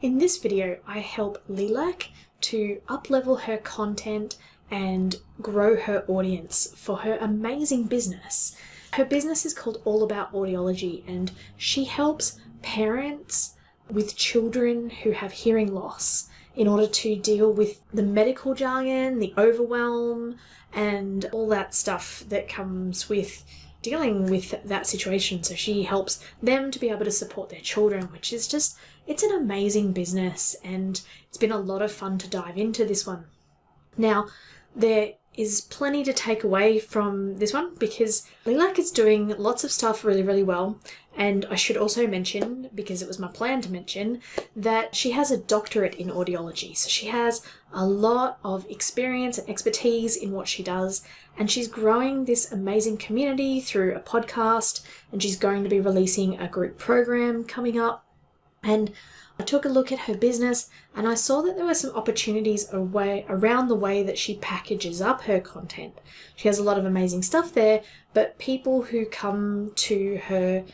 In this video, I help Lilach to uplevel her content and grow her audience for her amazing business. Her business is called About Audiology, and she helps parents with children who have hearing loss in order to deal with the medical jargon, the overwhelm, and all that stuff that comes with dealing with that situation. So she helps them to be able to support their children, which is just, it's an amazing business, and it's been a lot of fun to dive into this one. Now, there is plenty to take away from this one because Lilach is doing lots of stuff really, really well. And I should also mention, because it was my plan to mention, that she has a doctorate in audiology. So she has a lot of experience and expertise in what she does. And she's growing this amazing community through a podcast. And she's going to be releasing a group program coming up. And I took a look at her business and I saw that there were some opportunities around the way that she packages up her content. She has a lot of amazing stuff there, but people who come to her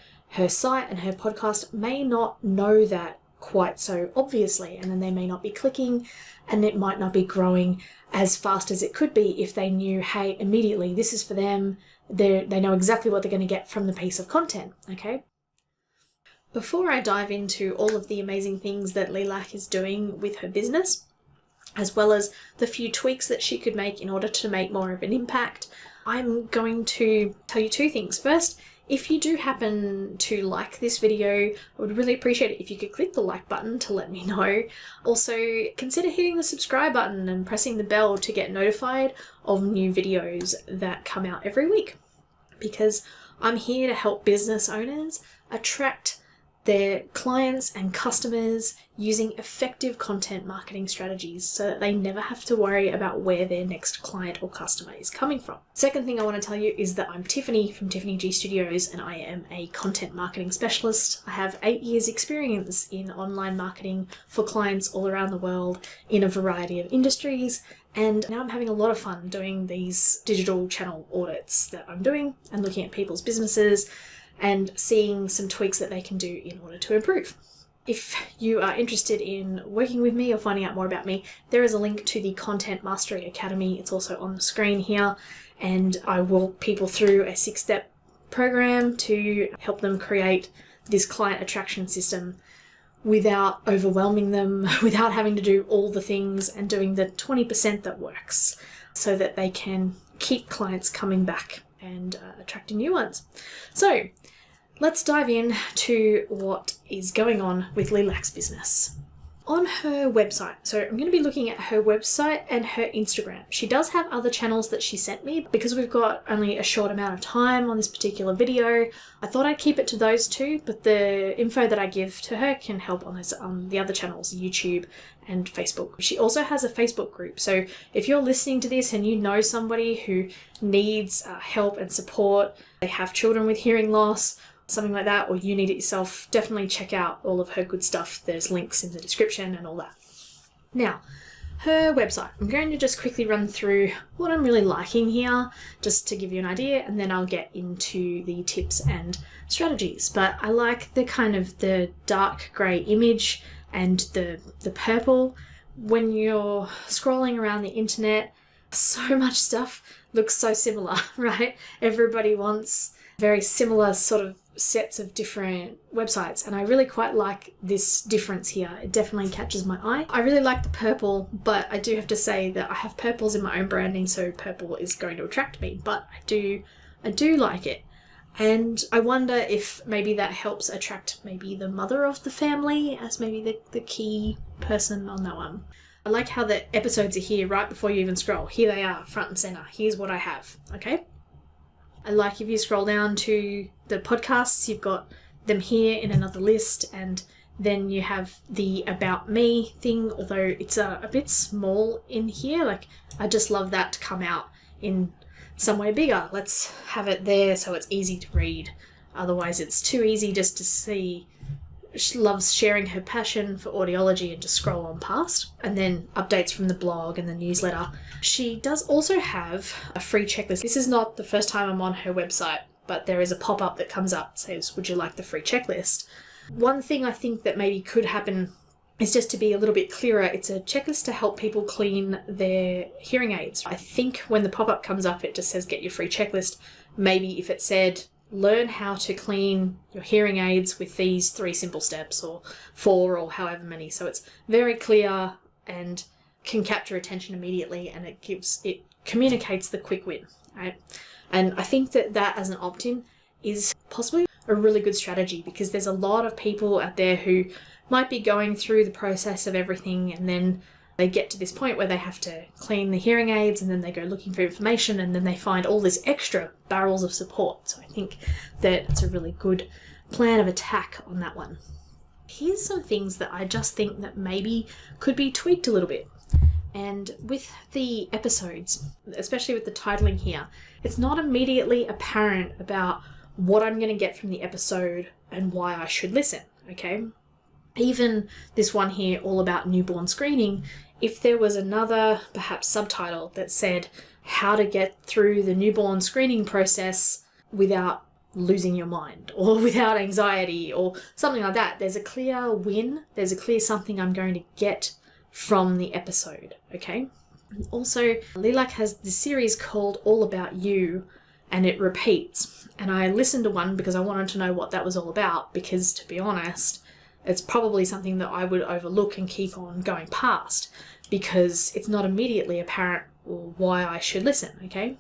site and her podcast may not know that quite so obviously, and then they may not be clicking and it might not be growing as fast as it could be if they knew, hey, immediately this is for them. They know exactly what they're going to get from the piece of content, okay? Before I dive into all of the amazing things that Lilach is doing with her business, as well as the few tweaks that she could make in order to make more of an impact, I'm going to tell you two things. First, if you do happen to like this video, I would really appreciate it if you could click the like button to let me know. Also, consider hitting the subscribe button and pressing the bell to get notified of new videos that come out every week, because I'm here to help business owners attract their clients and customers using effective content marketing strategies so that they never have to worry about where their next client or customer is coming from. Second thing I want to tell you is that I'm Tiffany from Tiffany G Studios, and I am a content marketing specialist. I have 8 years experience in online marketing for clients all around the world in a variety of industries. And now I'm having a lot of fun doing these digital channel audits that I'm doing and looking at people's businesses and seeing some tweaks that they can do in order to improve. If you are interested in working with me or finding out more about me, there is a link to the Content Mastery Academy. It's also on the screen here, and I walk people through a 6-step program to help them create this client attraction system without overwhelming them, without having to do all the things, and doing the 20% that works so that they can keep clients coming back and attracting new ones. So let's dive in to what is going on with Lilach's business. On her website, so I'm going to be looking at her website and her Instagram. She does have other channels that she sent me. Because we've got only a short amount of time on this particular video, I thought I'd keep it to those two, but the info that I give to her can help on the other channels, YouTube and Facebook. She also has a Facebook group, so if you're listening to this and you know somebody who needs help and support, they have children with hearing loss, something like that, or you need it yourself, definitely check out all of her good stuff. There's links in the description and all that. Now, her website. I'm going to just quickly run through what I'm really liking here, just to give you an idea, and then I'll get into the tips and strategies. But I like the kind of the dark grey image and the purple. When you're scrolling around the internet, so much stuff looks so similar, right? Everybody wants very similar sort of sets of different websites, and I really quite like this difference here. It definitely catches my eye. I really like the purple, but I do have to say that I have purples in my own branding, so purple is going to attract me, but I do like it. And I wonder if maybe that helps attract maybe the mother of the family as maybe the key person on that one. I like how the episodes are here right before you even scroll. Here they are, front and center. Here's what I have, okay? I like if you scroll down to the podcasts, you've got them here in another list, and then you have the About Me thing, although it's a bit small in here. Like, I just love that to come out in somewhere bigger. Let's have it there so it's easy to read. Otherwise it's too easy just to see. She loves sharing her passion for audiology and just scroll on past, and then updates from the blog and the newsletter. She does also have a free checklist. This is not the first time I'm on her website, but there is a pop-up that comes up that says, would you like the free checklist? One thing I think that maybe could happen is just to be a little bit clearer. It's a checklist to help people clean their hearing aids. I think when the pop-up comes up, it just says get your free checklist. Maybe if it said learn how to clean your hearing aids with these 3 simple steps, or 4, or however many. So it's very clear and can capture attention immediately, and it communicates the quick win, right? And I think that as an opt-in is possibly a really good strategy, because there's a lot of people out there who might be going through the process of everything, and then they get to this point where they have to clean the hearing aids, and then they go looking for information, and then they find all this extra barrels of support. So I think that it's a really good plan of attack on that one. Here's some things that I just think that maybe could be tweaked a little bit. And with the episodes, especially with the titling here, it's not immediately apparent about what I'm going to get from the episode and why I should listen, okay? Even this one here, all about newborn screening, if there was another perhaps subtitle that said how to get through the newborn screening process without losing your mind or without anxiety or something like that, there's a clear win, there's a clear something I'm going to get from the episode, okay? Also, Lilach has this series called All About You, and it repeats. And I listened to one because I wanted to know what that was all about, because to be honest, it's probably something that I would overlook and keep on going past because it's not immediately apparent why I should listen, okay?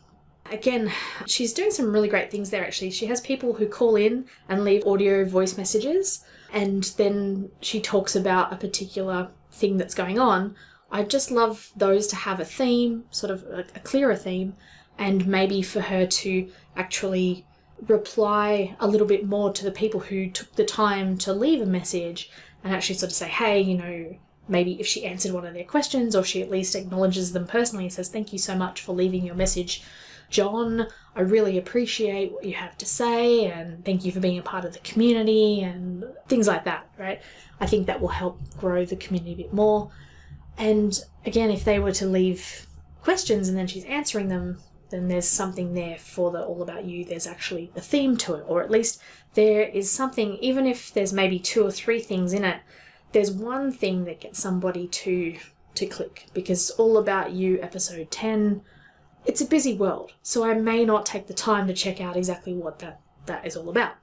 Again, she's doing some really great things there actually. She has people who call in and leave audio voice messages, and then she talks about a particular thing that's going on. I just love those to have a theme, sort of a clearer theme, and maybe for her to actually reply a little bit more to the people who took the time to leave a message, and actually sort of say, hey, you know, maybe if she answered one of their questions, or she at least acknowledges them personally and says, thank you so much for leaving your message, John. I really appreciate what you have to say, and thank you for being a part of the community, and things like that, right? I think that will help grow the community a bit more. And again, if they were to leave questions and then she's answering them, then there's something there for the All About You. There's actually a theme to it, or at least there is something, even if there's maybe 2 or 3 things in it, there's one thing that gets somebody to click, because All About You episode 10, it's a busy world, so I may not take the time to check out exactly what that is all about.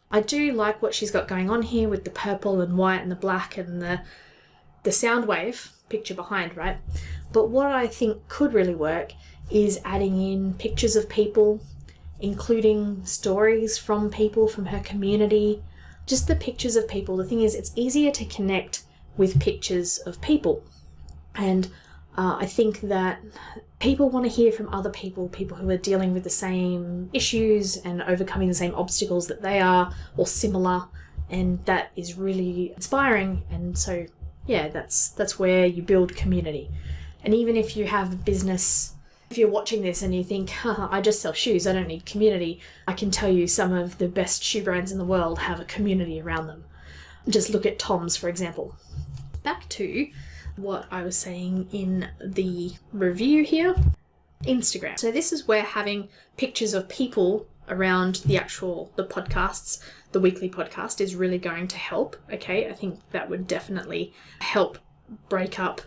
I do like what she's got going on here with the purple and white and the black and the sound wave picture behind, right? But what I think could really work is adding in pictures of people, including stories from people from her community, just the pictures of people. The thing is, it's easier to connect with pictures of people. And I think that people want to hear from other people who are dealing with the same issues and overcoming the same obstacles that they are, or similar, and that is really inspiring. And so, yeah, that's where you build community. And even if you have a business, if you're watching this and you think, I just sell shoes, I don't need community, I can tell you some of the best shoe brands in the world have a community around them. Just look at Tom's, for example. Back to what I was saying in the review here, Instagram. So this is where having pictures of people around the podcasts, the weekly podcast, is really going to help. Okay, I think that would definitely help break up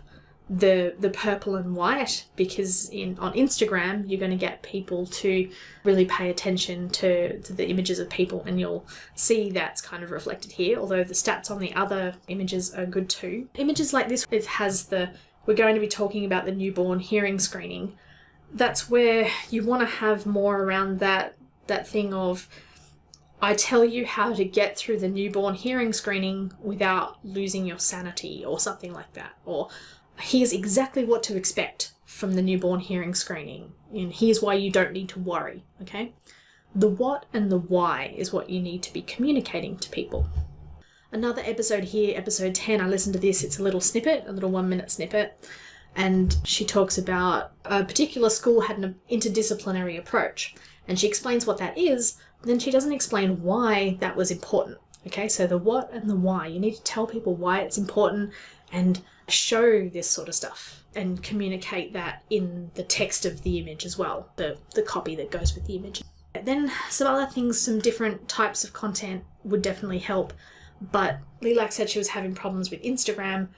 the purple and white, because on Instagram you're going to get people to really pay attention to the images of people, and you'll see that's kind of reflected here, although the stats on the other images are good too. Images like this, it has we're going to be talking about the newborn hearing screening. That's where you want to have more around that thing of, I tell you how to get through the newborn hearing screening without losing your sanity, or something like that, or here's exactly what to expect from the newborn hearing screening, and here's why you don't need to worry, okay? The what and the why is what you need to be communicating to people. Another episode here, episode 10, I listened to this, it's a little snippet, a little 1-minute snippet, and she talks about a particular school had an interdisciplinary approach, and she explains what that is, but then she doesn't explain why that was important, okay? So the what and the why, you need to tell people why it's important, and show this sort of stuff and communicate that in the text of the image as well, the copy that goes with the image. Then some other things, some different types of content would definitely help. but Lilach said she was having problems with Instagram.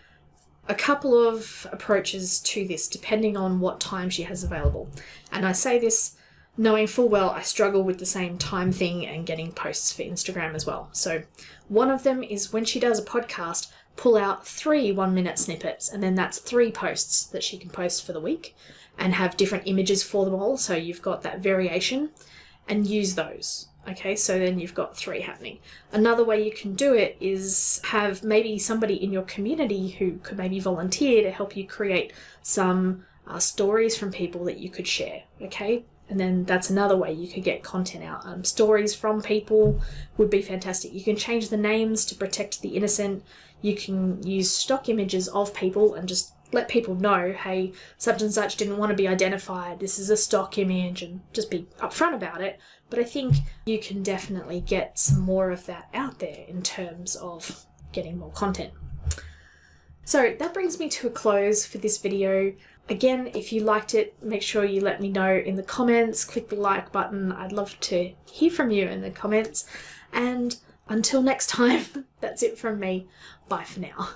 A couple of approaches to this, depending on what time she has available. And I say this knowing full well I struggle with the same time thing and getting posts for Instagram as well. So one of them is when she does a podcast, pull out 3 1-minute snippets, and then that's 3 posts that she can post for the week and have different images for them all. So you've got that variation and use those. Okay, so then you've got 3 happening. Another way you can do it is have maybe somebody in your community who could maybe volunteer to help you create some stories from people that you could share, okay? And then that's another way you could get content out. Stories from people would be fantastic. You can change the names to protect the innocent. You can use stock images of people and just let people know, hey, such and such didn't want to be identified. This is a stock image, and just be upfront about it. But I think you can definitely get some more of that out there in terms of getting more content. So that brings me to a close for this video. Again, if you liked it, make sure you let me know in the comments. Click the like button. I'd love to hear from you in the comments. And until next time, that's it from me. Bye for now.